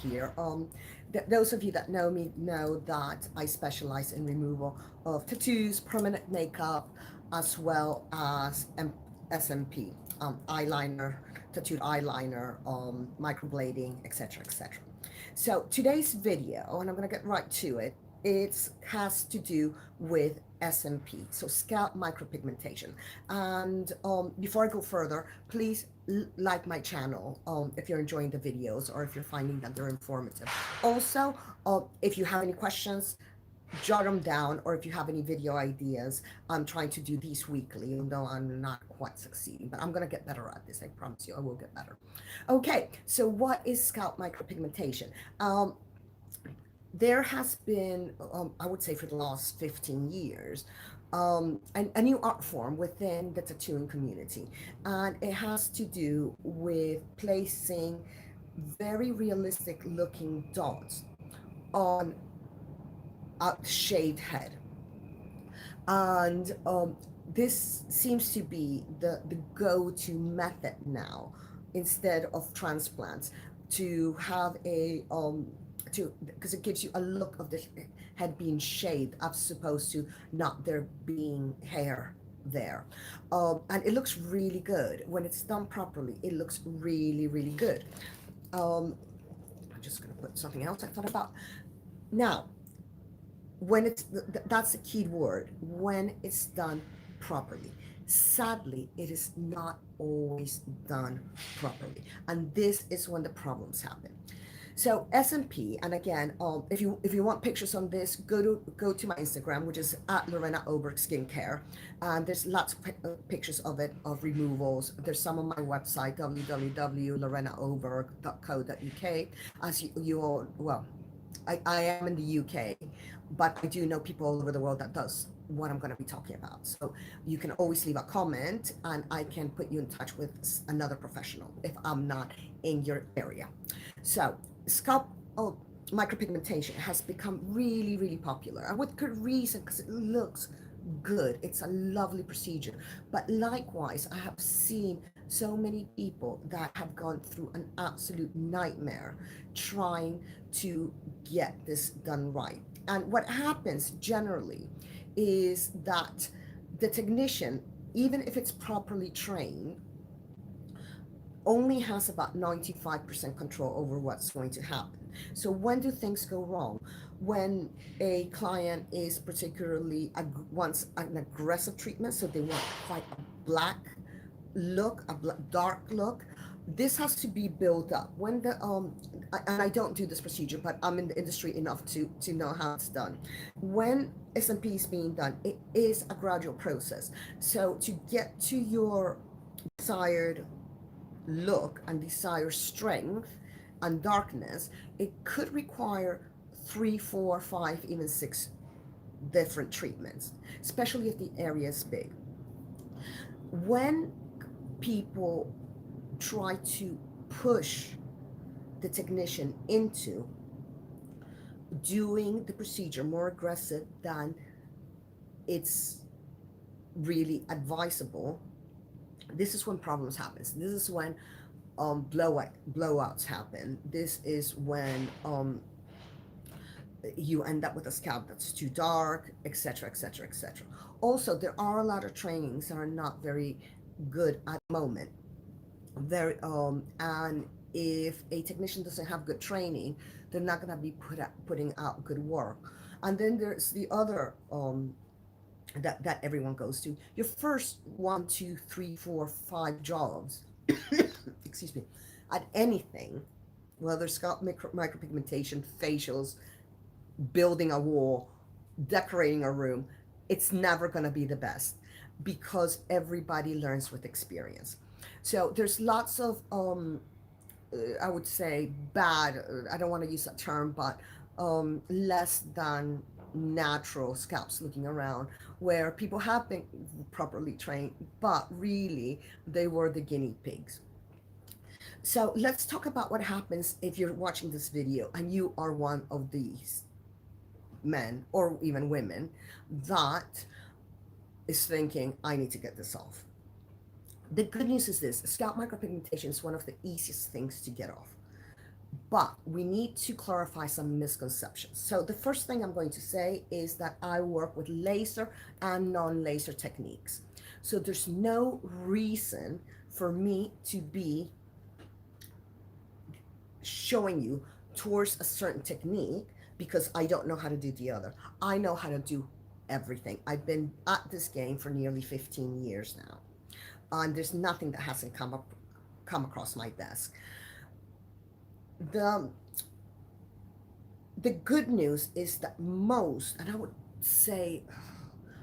here. Those of you that know me know that I specialize in removal of tattoos, permanent makeup, as well as SMP, eyeliner, tattooed eyeliner, microblading, etc., etc. So today's video, and I'm going to get right to it, it has to do with SMP, so scalp micropigmentation. And before I go further, please like my channel if you're enjoying the videos or if you're finding that they're informative. Also, if you have any questions, jot them down, or if you have any video ideas. I'm trying to do these weekly, even though I'm not quite succeeding, but I'm going to get better at this. I promise you I will get better. Okay, so what is scalp micropigmentation? There has been, I would say, for the last 15 years, a new art form within the tattooing community. And it has to do with placing very realistic looking dots on a shaved head. And this seems to be the go-to method now, instead of transplants, to have a to because it gives you a look of the head being shaved as opposed to not there being hair there. And it looks really good when it's done properly. It looks really, really good. um, I'm just going to put something else I thought about now. When it's that's the key word, when it's done properly. Sadly, it is not always done properly, and this is when the problems happen. So SMP, and again, if you want pictures on this, go to my Instagram, which is at Lorena Oberg Skincare, and there's lots of pictures of it, of removals. There's some on my website, www.lorenaoberg.co.uk. As you all, well, I am in the UK, but I do know people all over the world that does what I'm going to be talking about. So you can always leave a comment and I can put you in touch with another professional if I'm not in your area. So scalp micropigmentation has become really, really popular, and with good reason, because it looks good. It's a lovely procedure. But likewise, I have seen so many people that have gone through an absolute nightmare trying to get this done right. And what happens generally is that the technician, even if it's properly trained, only has about 95% control over what's going to happen. So when do things go wrong? When a client is particularly wants an aggressive treatment, so they want quite a black look, dark look. This has to be built up. When the and I don't do this procedure, but I'm in the industry enough to know how it's done. When SMP is being done, it is a gradual process. So to get to your desired look and desire strength and darkness, it could require three, four, five, even six different treatments, especially if the area is big. When people try to push the technician into doing the procedure more aggressive than it's really advisable, this is when problems happen. This is when blowouts happen. This is when you end up with a scalp that's too dark, etc., etc., etc. Also, there are a lot of trainings that are not very good at the moment. Very and if a technician doesn't have good training, they're not going to be putting out good work. And then there's the other that everyone goes to. Your first one, two, three, four, five jobs, excuse me, at anything, whether scalp micropigmentation, facials, building a wall, decorating a room, it's never going to be the best, because everybody learns with experience. So there's lots of I would say bad, I don't want to use that term, but less than natural scalps looking around, where people have been properly trained, but really they were the guinea pigs. So let's talk about what happens if you're watching this video and you are one of these men or even women that is thinking, I need to get this off. The good news is this: scalp micropigmentation is one of the easiest things to get off. But we need to clarify some misconceptions. So the first thing I'm going to say is that I work with laser and non-laser techniques. So there's no reason for me to be showing you towards a certain technique because I don't know how to do the other. I know how to do everything. I've been at this game for nearly 15 years now. And there's nothing that hasn't come across my desk. The the good news is that most, and I would say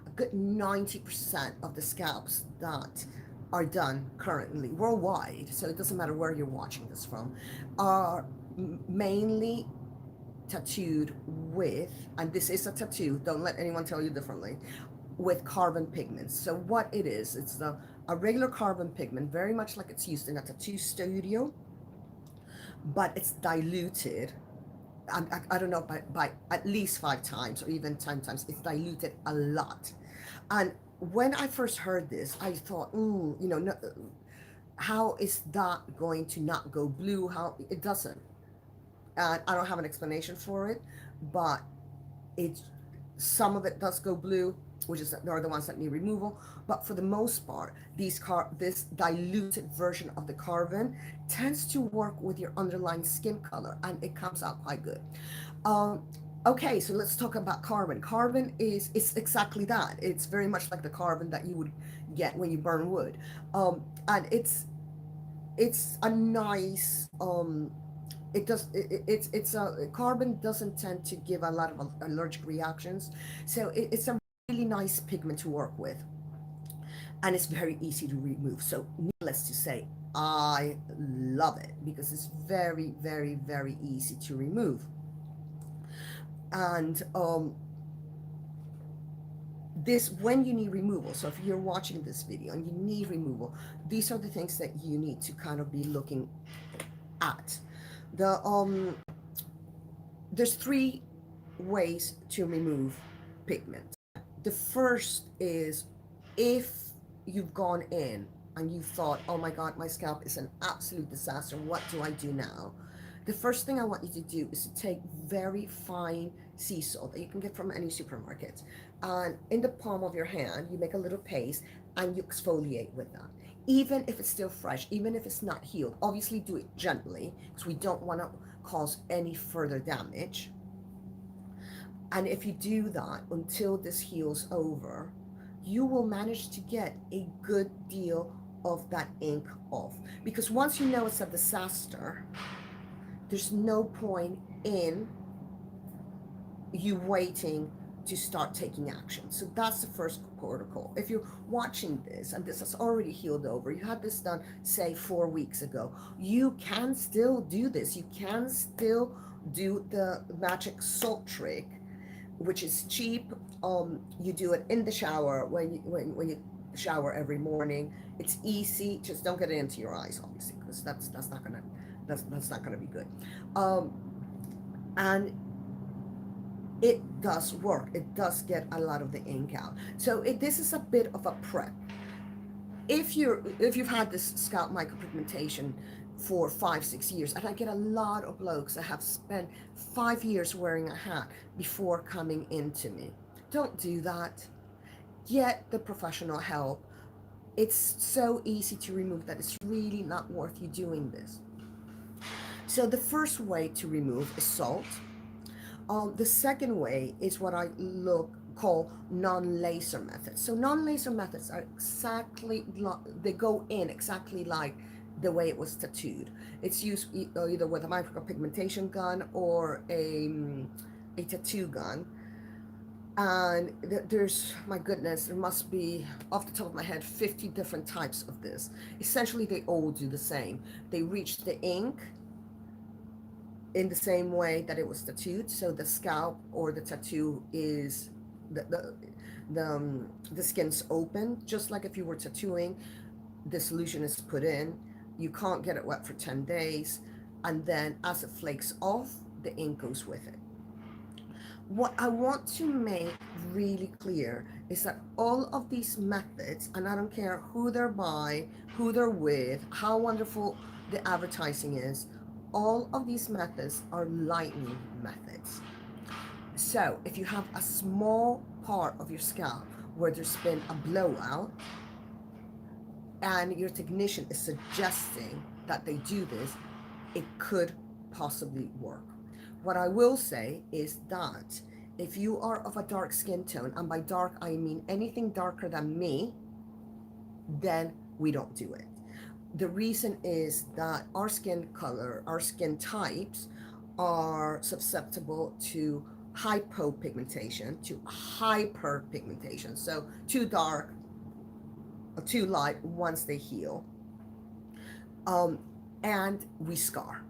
a good 90% of the scalps that are done currently worldwide, so it doesn't matter where you're watching this from, are mainly tattooed with, and this is a tattoo, don't let anyone tell you differently, with carbon pigments. So what it is, it's a regular carbon pigment, very much like it's used in a tattoo studio, but it's diluted. I don't know, by at least 5 times or even 10 times. It's diluted a lot. And when I first heard this, I thought, no, how is that going to not go blue? How it doesn't. And I don't have an explanation for it, but it's some of it does go blue, which is are the ones that need removal. But for the most part, this diluted version of the carbon tends to work with your underlying skin color, and it comes out quite good. Um, okay, so let's talk about carbon. Carbon is it's exactly that. It's very much like the carbon that you would get when you burn wood, and it's a nice it's a carbon doesn't tend to give a lot of allergic reactions, so it's a really nice pigment to work with, and it's very easy to remove. So needless to say, I love it because it's very, very, very easy to remove. And this, when you need removal, so if you're watching this video and you need removal, these are the things that you need to kind of be looking at. The there's 3 ways to remove pigment. The first is if you've gone in and you thought, oh my God, my scalp is an absolute disaster, what do I do now? The first thing I want you to do is to take very fine sea salt that you can get from any supermarket, and in the palm of your hand you make a little paste and you exfoliate with that. Even if it's still fresh, even if it's not healed, obviously do it gently because we don't want to cause any further damage. And if you do that until this heals over, you will manage to get a good deal of that ink off. Because once you know it's a disaster, there's no point in you waiting to start taking action. So that's the first protocol. If you're watching this and this has already healed over, you had this done, say, 4 weeks ago, you can still do this. You can still do the magic salt trick, which is cheap. You do it in the shower when you shower every morning. It's easy. Just don't get it into your eyes, obviously, because that's not gonna be good. And it does work. It does get a lot of the ink out. So this is a bit of a prep. If you've had this scalp micropigmentation for 5-6 years, and I get a lot of blokes that have spent 5 years wearing a hat before coming into me. Don't do that. Get the professional help. It's so easy to remove that it's really not worth you doing this. So the first way to remove is salt. The second way is what I call non-laser methods. So non-laser methods are they go in exactly like the way it was tattooed. It's used either with a micropigmentation gun or a tattoo gun. And there's, my goodness, there must be, off the top of my head, 50 different types of this. Essentially, they all do the same. They reach the ink in the same way that it was tattooed. So the scalp or the tattoo is the skin's open, just like if you were tattooing. The solution is put in. You can't get it wet for 10 days, and then as it flakes off, the ink goes with it. What I want to make really clear is that all of these methods, and I don't care who they're by, who they're with, how wonderful the advertising is, all of these methods are lightening methods. So if you have a small part of your scalp where there's been a blowout and your technician is suggesting that they do this, it could possibly work. What I will say is that if you are of a dark skin tone, and by dark I mean anything darker than me, then we don't do it. The reason is that our skin color, our skin types are susceptible to hypopigmentation, to hyperpigmentation. So too dark or too light once they heal. Um, and we scar.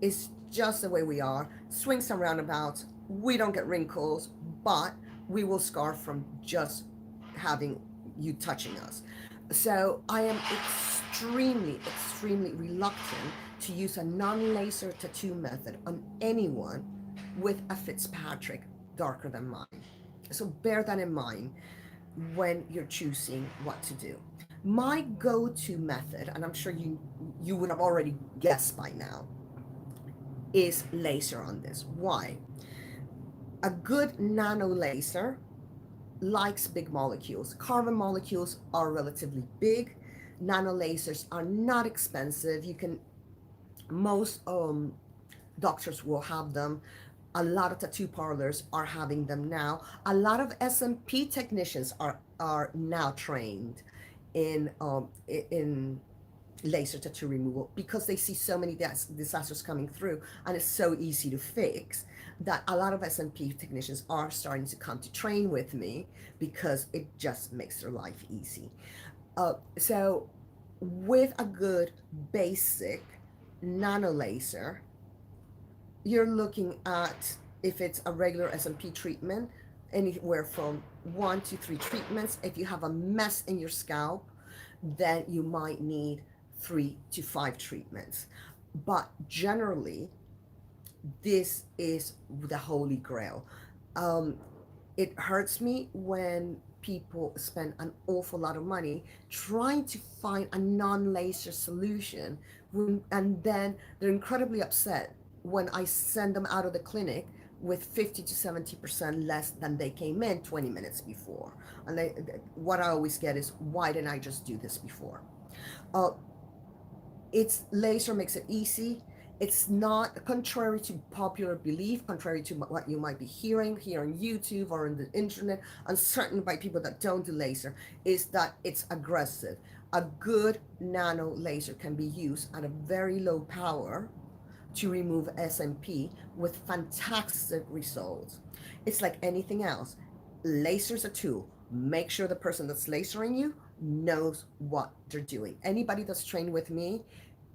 It's just the way we are. Swings and roundabouts. We don't get wrinkles, but we will scar from just having you touching us. So I am extremely reluctant to use a non-laser tattoo method on anyone with a Fitzpatrick darker than mine. So bear that in mind when you're choosing what to do. My go-to method, and I'm sure you would have already guessed by now, is laser on this. Why? A good nano laser likes big molecules. Carbon molecules are relatively big. Nano lasers are not expensive. You can, most doctors will have them. A lot of tattoo parlors are having them now. A lot of SMP technicians are now trained in laser tattoo removal because they see so many disasters coming through, and it's so easy to fix that a lot of SMP technicians are starting to come to train with me because it just makes their life easy. So with a good basic nano laser, you're looking at, if it's a regular SMP treatment, anywhere from 1 to 3 treatments. If you have a mess in your scalp, then you might need 3 to 5 treatments. But generally, this is the holy grail. It hurts me when people spend an awful lot of money trying to find a non-laser solution, and then they're incredibly upset when I send them out of the clinic with 50 to 70% less than they came in 20 minutes before. And what I always get is, why didn't I just do this before? Uh, it's laser makes it easy. It's not, contrary to popular belief, contrary to what you might be hearing here on YouTube or on the internet, and certainly by people that don't do laser, is that it's aggressive. A good nano laser can be used at a very low power to remove SMP with fantastic results. It's like anything else. Laser's a tool. Make sure the person that's lasering you knows what they're doing. Anybody that's trained with me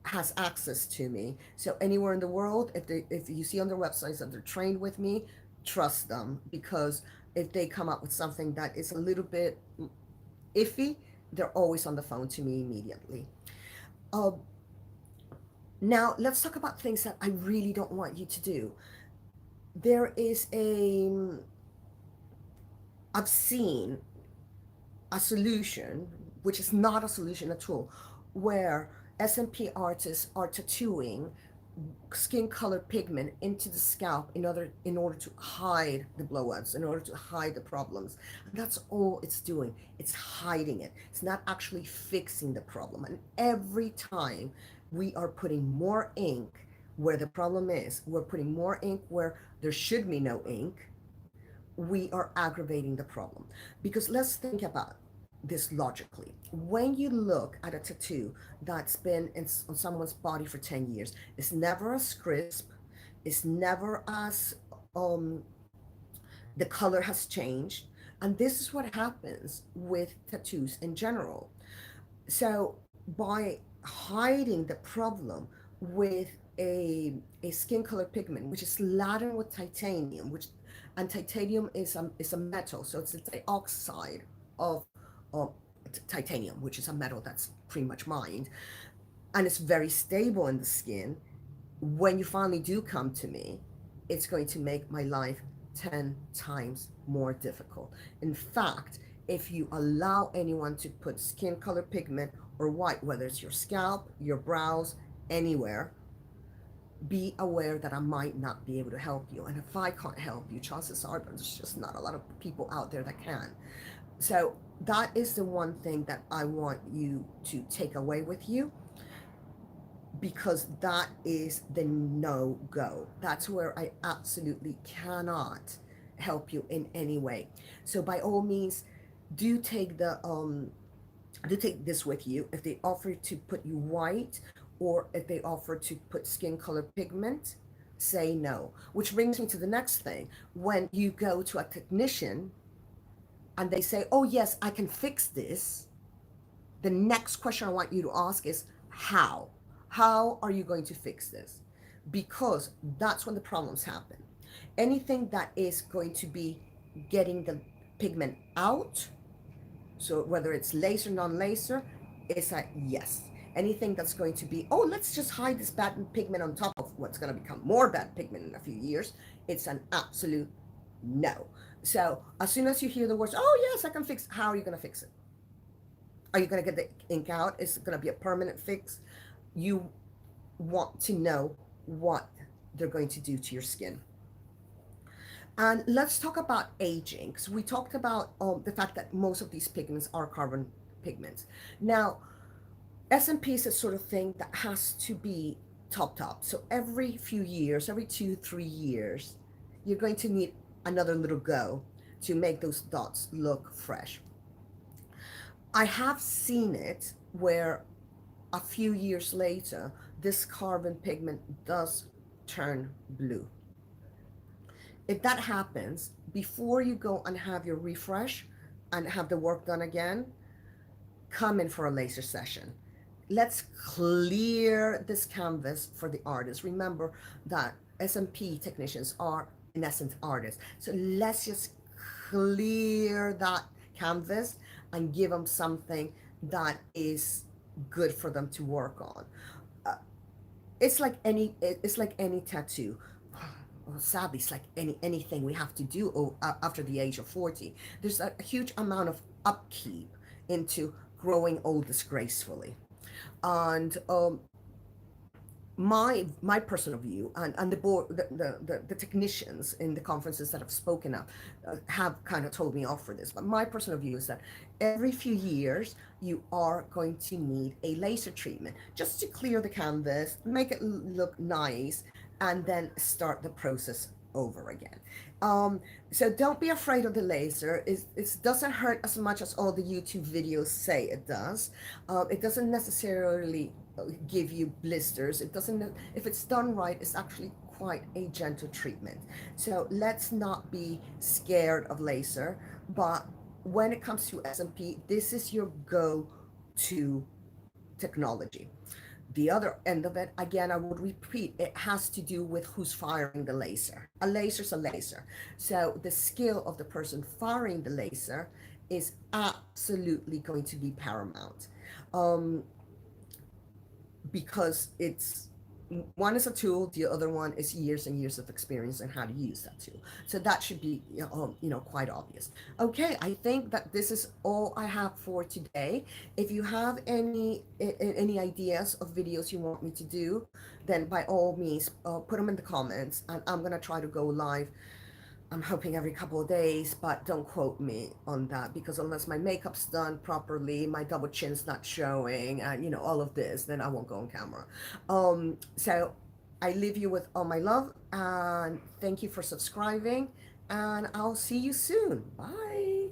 has access to me. So anywhere in the world, if you see on their websites that they're trained with me, trust them, because if they come up with something that is a little bit iffy, they're always on the phone to me immediately. Uh, Now, let's talk about things that I really don't want you to do. There is I've seen a solution, which is not a solution at all, where SMP artists are tattooing skin color pigment into the scalp in order to hide the blowouts, in order to hide the problems. And that's all it's doing. It's hiding it. It's not actually fixing the problem. And every time we are putting more ink where the problem is, we're putting more ink where there should be no ink, we are aggravating the problem. Because let's think about this logically. When you look at a tattoo that's been on someone's body for 10 years, it's never as crisp, it's never as, the color has changed. And this is what happens with tattoos in general. So by hiding the problem with a skin color pigment, which is laden with titanium, and titanium is a metal, so it's the dioxide of titanium, which is a metal that's pretty much mined, and it's very stable in the skin. When you finally do come to me, it's going to make my life 10 times more difficult. In fact, if you allow anyone to put skin color pigment or white, whether it's your scalp, your brows, anywhere, be aware that I might not be able to help you. And if I can't help you, chances are there's just not a lot of people out there that can. So that is the one thing that I want you to take away with you, because that is the no go. That's where I absolutely cannot help you in any way. So by all means, do take the do take this with you. If they offer to put you white, or if they offer to put skin color pigment, say no. Which brings me to the next thing. When you go to a technician and they say, oh yes, I can fix this, the next question I want you to ask is how? How are you going to fix this? Because that's when the problems happen. Anything that is going to be getting the pigment out, so whether it's laser, non-laser, it's a yes. Anything that's going to be, oh, let's just hide this bad pigment on top of what's going to become more bad pigment in a few years, it's an absolute no. So as soon as you hear the words, oh yes, I can fix, how are you going to fix it? Are you going to get the ink out? Is it going to be a permanent fix? You want to know what they're going to do to your skin. And let's talk about aging, because we talked about the fact that most of these pigments are carbon pigments. Now, SMP is a sort of thing that has to be topped up. So every few years, every 2, 3 years, you're going to need another little go to make those dots look fresh. I have seen it where a few years later, this carbon pigment does turn blue. If that happens, before you go and have your refresh and have the work done again, come in for a laser session. Let's clear this canvas for the artist. Remember that SMP technicians are, in essence, artists. So let's just clear that canvas and give them something that is good for them to work on. Uh, it's like any tattoo. Well, sadly, it's like anything we have to do after the age of 40. There's a huge amount of upkeep into growing old disgracefully. And my personal view, and the board, the technicians in the conferences that I've spoken of have kind of told me off for this, but my personal view is that every few years you are going to need a laser treatment just to clear the canvas, make it look nice, and then start the process over again. So don't be afraid of the laser. It doesn't hurt as much as all the YouTube videos say it does. It doesn't necessarily give you blisters. It doesn't, if it's done right, it's actually quite a gentle treatment. So let's not be scared of laser, but when it comes to SMP, this is your go-to technology. The other end of it, again, I would repeat, it has to do with who's firing the laser. A laser's a laser. So the skill of the person firing the laser is absolutely going to be paramount. Um, because it's, one is a tool, the other one is years and years of experience and how to use that tool. So that should be quite obvious. Okay, I think that this is all I have for today. If you have any ideas of videos you want me to do, then by all means put them in the comments, and I'm gonna try to go live. I'm hoping every couple of days, but don't quote me on that, because unless my makeup's done properly, my double chin's not showing, and all of this, then I won't go on camera. So I leave you with all my love, and thank you for subscribing, and I'll see you soon. Bye.